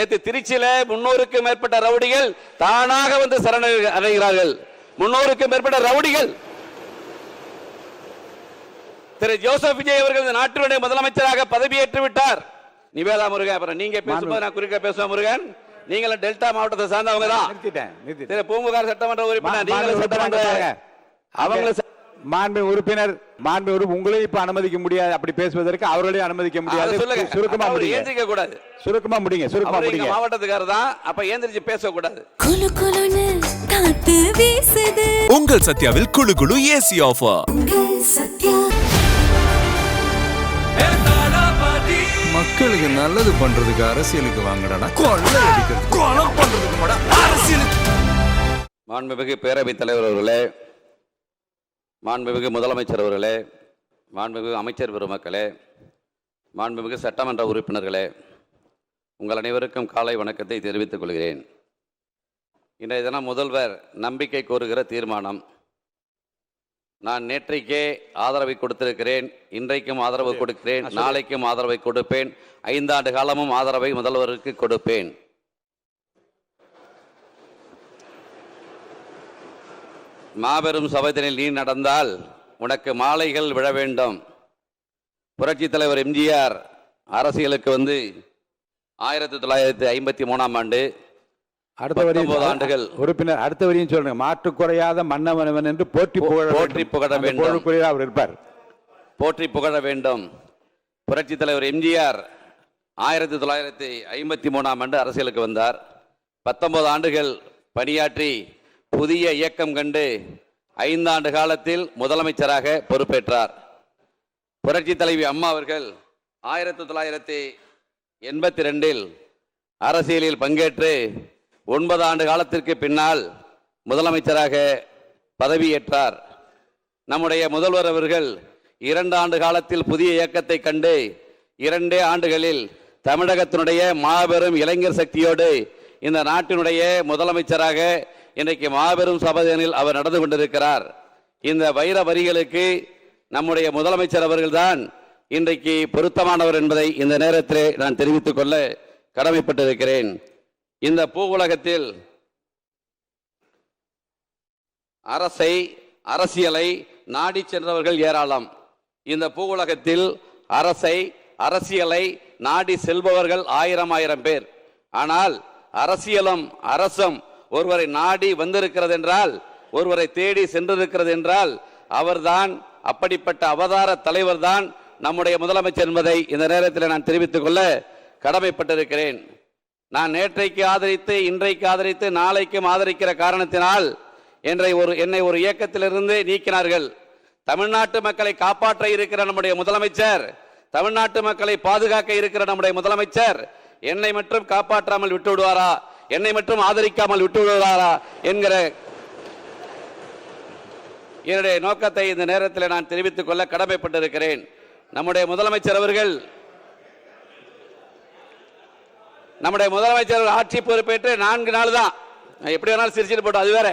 நேற்று திருச்சியில 300க்கும் மேற்பட்ட ரவுடிகள் தானாக வந்து சரணடைகிறார்கள். 300க்கும் மேற்பட்ட ரவுடிகள். திரு ஜோசப் விஜய் அவர்கள் இந்த நாட்டினுடைய முதலமைச்சராக பதவியேற்று விட்டார். நிவேதா முருகன், அப்புறம் நீங்க பேசும்போது நான் குறுக்க பேசுவேன். முருகன், நீங்களும் டெல்டா மாவட்டத்தை சார்ந்தவங்க தான். பூம்புகார் சட்டமன்ற உறுப்பினர், நீங்களும் சட்டமன்ற மாண்பு உறுப்பினர் உங்களையும் இப்ப அனுமதிக்க முடியாது, அப்படி பேசுவதற்கு அவர்களையும் அனுமதிக்க முடியாது. சுருக்கமா ஏந்திரிக்க கூடாது. சுருக்கமா முடிங்க. மாவட்டத்துக்காரர் தான், அப்ப ஏந்திரிச்சு பேசக்கூடாது. உங்கள் சத்யாவில் குளு குளு ஏசி ஆஃபர். மக்களுக்கு நல்லது பண்றதுக்கு அரசியலுக்கு வாங்கடா, கொள்ளை அடிக்கிறது கொலை பண்றதுக்கு கூட அரசியலுக்கு. மாண்புமிகு பேரவைத் தலைவர் அவர்களே, மாண்புமிகு முதலமைச்சர் அவர்களே, மாண்புமிகு அமைச்சர் பெருமக்களே, மாண்புமிகு சட்டமன்ற உறுப்பினர்களே, உங்கள் அனைவருக்கும் காலை வணக்கத்தை தெரிவித்துக் கொள்கிறேன். இன்றைய தினம் முதல்வர் நம்பிக்கை கோருகிற தீர்மானம். நான் நேற்றைக்கே ஆதரவை கொடுத்திருக்கிறேன், இன்றைக்கும் ஆதரவு கொடுக்கிறேன், நாளைக்கும் ஆதரவை கொடுப்பேன், 5 ஆண்டு காலமும் ஆதரவை முதல்வருக்கு கொடுப்பேன். மாபெரும் சபைதனில் நீ நடந்தால் உனக்கு மாலைகள் விழ வேண்டும். புரட்சித் தலைவர் எம்ஜிஆர் அரசியலுக்கு வந்து 1953ஆம் ஆண்டு, அடுத்த 19 ஆண்டுகள் உறுப்பினர். அடுத்த வரையும் சொல்லுங்க. மாற்று குறையாத மன்னவனவன் என்று போற்றி புகழ வேண்டும். அவர் இருப்பார். போற்றி புகழ வேண்டும். புரட்சித் தலைவர் எம்ஜிஆர் 1953ஆம் ஆண்டு அரசியலுக்கு வந்தார். 19 ஆண்டுகள் பணியாற்றி புதிய இயக்கம் கண்டு 5 ஆண்டு காலத்தில் முதலமைச்சராக பொறுப்பேற்றார். புரட்சி தலைவி அம்மா அவர்கள் 1982இல் அரசியலில் பங்கேற்று 9 ஆண்டு காலத்திற்கு பின்னால் முதலமைச்சராக பதவியேற்றார். நம்முடைய முதல்வர் அவர்கள் 2 ஆண்டு காலத்தில் புதிய இயக்கத்தை கண்டு 2 ஆண்டுகளில் தமிழகத்தினுடைய மாபெரும் இளைஞர் சக்தியோடு இந்த நாட்டினுடைய முதலமைச்சராக இன்றைக்கு மாபெரும் சபையில் அவர் நடந்து கொண்டிருக்கிறார். இந்த வைர வரிகளுக்கு நம்முடைய முதலமைச்சர் அவர்கள்தான் இன்றைக்கு பொருத்தமானவர் என்பதை இந்த நேரத்திலே நான் தெரிவித்துக் கொள்ள கடமைப்பட்டிருக்கிறேன். இந்த பூ உலகத்தில் அரசியலை நாடி சென்றவர்கள் ஏராளம். இந்த பூ உலகத்தில் அரசியலை நாடி செல்பவர்கள் 1000 பேர். ஆனால் அரசியலும் அரசும் ஒருவரை நாடி வந்திருக்கிறது என்றால், ஒருவரை தேடி சென்றிருக்கிறது என்றால், அவர்தான், அப்படிப்பட்ட அவதார தலைவர் தான் நம்முடைய முதலமைச்சர் என்பதை இந்த நேரத்தில் நான் தெரிவித்துக் கொள்ள கடமைப்பட்டிருக்கிறேன். நான் நேற்றைக்கு ஆதரித்து, இன்றைக்கு ஆதரித்து, நாளைக்கும் ஆதரிக்கிற காரணத்தினால் என்னை ஒரு இயக்கத்திலிருந்து நீக்கினார்கள். தமிழ்நாட்டு மக்களை காப்பாற்ற இருக்கிற நம்முடைய முதலமைச்சர், தமிழ்நாட்டு மக்களை பாதுகாக்க இருக்கிற நம்முடைய முதலமைச்சர் என்னை மட்டும் காப்பாற்றாமல் விட்டு விடுவாரா, என்னை மட்டும் ஆதரிக்காமல் விட்டு விடுவாரா என்கிற என்னுடைய நோக்கத்தை இந்த நேரத்தில் நான் தெரிவித்துக் கொள்ள கடமைப்பட்டிருக்கிறேன். நம்முடைய முதலமைச்சர் அவர்கள் ஆட்சி பொறுப்பேற்று 4 நாள் தான். எப்படி வேணாலும் சிரிச்சிட்டு போட்டோம், அது வேற.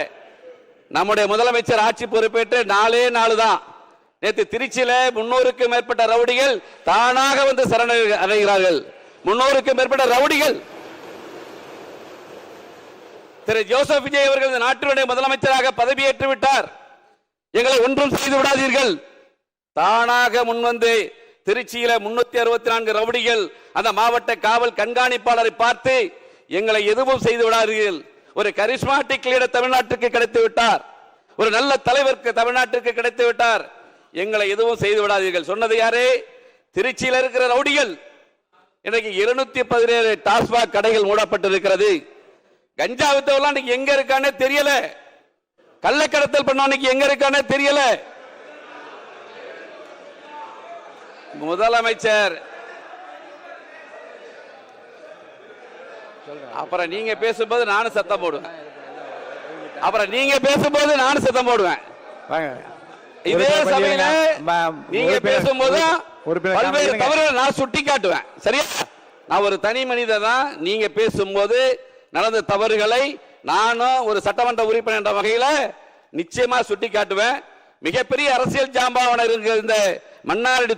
நம்முடைய முதலமைச்சர் ஆட்சி பொறுப்பேற்று 4 நாள் தான். நேற்று திருச்சியில 300க்கும் மேற்பட்ட ரவுடிகள் தானாக வந்து சரணடைகிறார்கள். 300க்கும் மேற்பட்ட ரவுடிகள். திரு ஜோசப் விஜய் அவர்கள் இந்த நாட்டினுடைய முதலமைச்சராக பதவியேற்று விட்டார். எங்களை ஒன்றும் செய்து விடாதீர்கள். தானாக முன்வந்து திருச்சியில 364 ரவுடிகள் அந்த மாவட்ட காவல் கண்காணிப்பாளரை பார்த்து எங்களை எதுவும் செய்து விடாதீர்கள். ஒரு கரிஸ்மாட்டிக் லீடர் தமிழ்நாட்டுக்கு கிடைத்து விட்டார், ஒரு நல்ல தலைவருக்கு தமிழ்நாட்டுக்கு கிடைத்து விட்டார், எங்களை எதுவும் செய்து விடாதீர்கள் சொன்னது யாரு? திருச்சியில் இருக்கிற ரவுடிகள். இன்றைக்கு 217 டாஸ்மாக் கடைகள் மூடப்பட்டிருக்கிறது. கஞ்சா வித்தவெல்லாம் இன்னைக்கு எங்க இருக்கானே தெரியல. கள்ளக்கடத்தல் பண்ணவனுக்கு எங்க இருக்கானே தெரியல. முதலமைச்சர் அப்புறம் நீங்க பேசும்போது நானும் சத்தம் போடுவேன். இதே சபையில நீங்க பேசும்போது பல்வேறு தவறுகளை நான் சுட்டி காட்டுவேன். சரியா? நான் ஒரு தனி மனிதன் தான். நீங்க பேசும்போது நடந்த தவறுகளை நானும் ஒரு சட்டமன்ற உறுப்பினர் என்ற வகையில நிச்சயமா சுட்டி காட்டுவேன். மிகப்பெரிய அரசியல் ஜாம்பவான் இருக்கிற இந்த மன்னார்குடி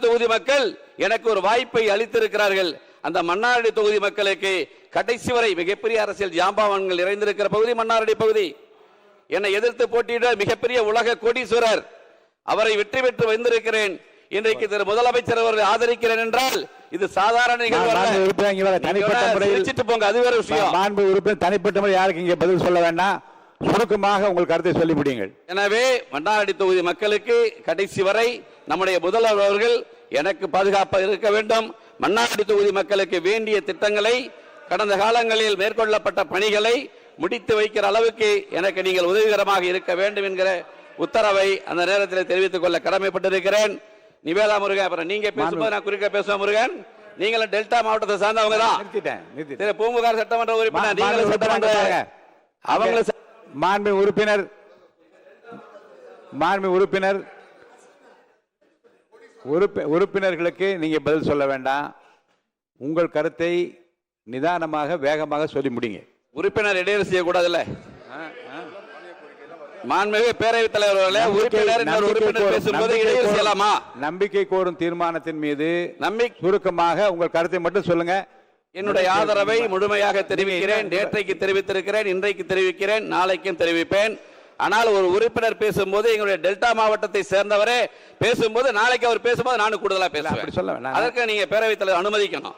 தொகுதி மக்கள் எனக்கு ஒரு வாய்ப்பை அளித்திருக்கிறார்கள். அந்த மன்னார்குடி தொகுதி மக்களுக்கு கடைசி வரை மிகப்பெரிய அரசியல் ஜாம்பவான்கள் நிறைந்திருக்கிற பகுதி மன்னார்குடி பகுதி. என்னை எதிர்த்து போட்டியிட மிகப்பெரிய உலக கோடீஸ்வரர், அவரை வெற்றி பெற்று வந்திருக்கிறேன். இன்றைக்கு திரு முதலமைச்சர் அவர்கள் ஆதரிக்கிறேன் என்றால் இது சாதாரண நிகழ்வு போங்க, அது வேற விஷயம். தனிப்பட்ட முறை யாருக்கு இங்கே பதில் சொல்ல வேண்டாம், சுருக்கமாக உங்கள் கருத்தை சொல்லி முடியுங்கள். எனவே மன்னார்குடி தொகுதி மக்களுக்கு கடைசி வரை நம்முடைய முதல்வர் அவர்கள் எனக்கு பாதுகாப்பாக இருக்க வேண்டும். மன்னார்குடி தொகுதி மக்களுக்கு வேண்டிய திட்டங்களை, கடந்த காலங்களில் மேற்கொள்ளப்பட்ட பணிகளை முடித்து வைக்கிற அளவுக்கு எனக்கு நீங்கள் உதவிகரமாக இருக்க வேண்டும் என்கிற உத்தரவை அந்த நேரத்தில் தெரிவித்துக் கொள்ள கடமைப்பட்டிருக்கிறேன். நிவேதா முருகன், அப்புறம் நீங்க பேசும்போது நான் குறுக்க பேசுவேன். முருகன், நீங்களும் டெல்டா மாவட்டத்தை சார்ந்தவங்க தான். பூம்புகார் சட்டமன்ற உறுப்பினர், நீங்களும் சட்டமன்ற அவங்க மாண்பு உறுப்பினர்களுக்கு நீங்க பதில் சொல்ல வேண்டாம். உங்கள் கருத்தை நிதானமாக வேகமாக சொல்லி முடிங்க. உறுப்பினர் இடையூறு செய்யக்கூடாது. இல்ல மாண்புமிகு பேரவைத் தலைவர் அவர்களே, உறுப்பினர் பேசும்போது இடையூறு செய்யலாமா? நம்பிக்கை கோரும் தீர்மானத்தின் மீது சுருக்கமாக உங்கள் கருத்தை மட்டும் சொல்லுங்க. என்னுடைய ஆதரவை முழுமையாக தெரிவிக்கிறேன். நேற்றைக்கு தெரிவித்திருக்கிறேன், இன்றைக்கு தெரிவிக்கிறேன், நாளைக்கும் தெரிவிப்பேன். ஆனால் ஒரு உறுப்பினர் பேசும்போது எங்களுடைய டெல்டா மாவட்டத்தை சேர்ந்தவரே பேசும்போது, நாளைக்கு அவர் பேசும்போது நானும் கூடுதலா பேசுவேன். அதற்கு நீங்க பேரவைத் தலைவர் அனுமதிக்கணும்.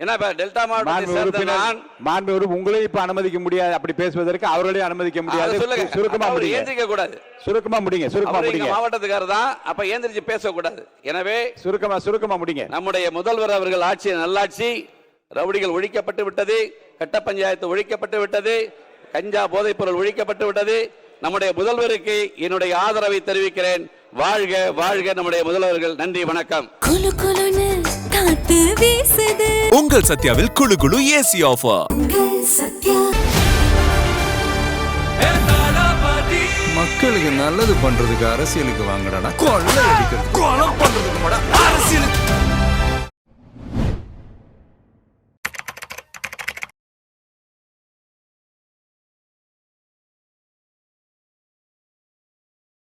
ஏன்னா டெல்டா மாவட்டத்தை உங்களையும் இப்ப அனுமதிக்க முடியாது, அப்படி பேசுவதற்கு அவர்களையும் அனுமதிக்க முடியாது. சுருக்கமா ஏந்திரிக்க கூடாது. சுருக்கமா முடிங்க. மாவட்டத்துக்காரர் தான், அப்ப ஏந்திரிச்சு பேசக்கூடாது. எனவே சுருக்கமா முடிங்க. நம்முடைய முதல்வர் அவர்கள் ஆட்சி நல்லாட்சி. ரவுடிகள் ஒழிக்கப்பட்டு விட்டது, கட்ட பஞ்சாயத்து ஒழிக்கப்பட்டு விட்டது, கஞ்சா போதைப் பொருள் ஒழிக்கப்பட்டு விட்டது. நம்முடைய முதல்வருக்கு என்னுடைய ஆதரவை தெரிவிக்கிறேன். வாழ்க வாழ்க நம்முடைய முதல்வர்கள். நன்றி, வணக்கம். உங்கள் சத்யாவில் குளு குளு ஏசி ஆஃபர். மக்களுக்கு நல்லது பண்றதுக்கு அரசியலுக்கு வாங்கடா, கொள்ளை அடிக்கிறது, கொலை பண்றதுக்கு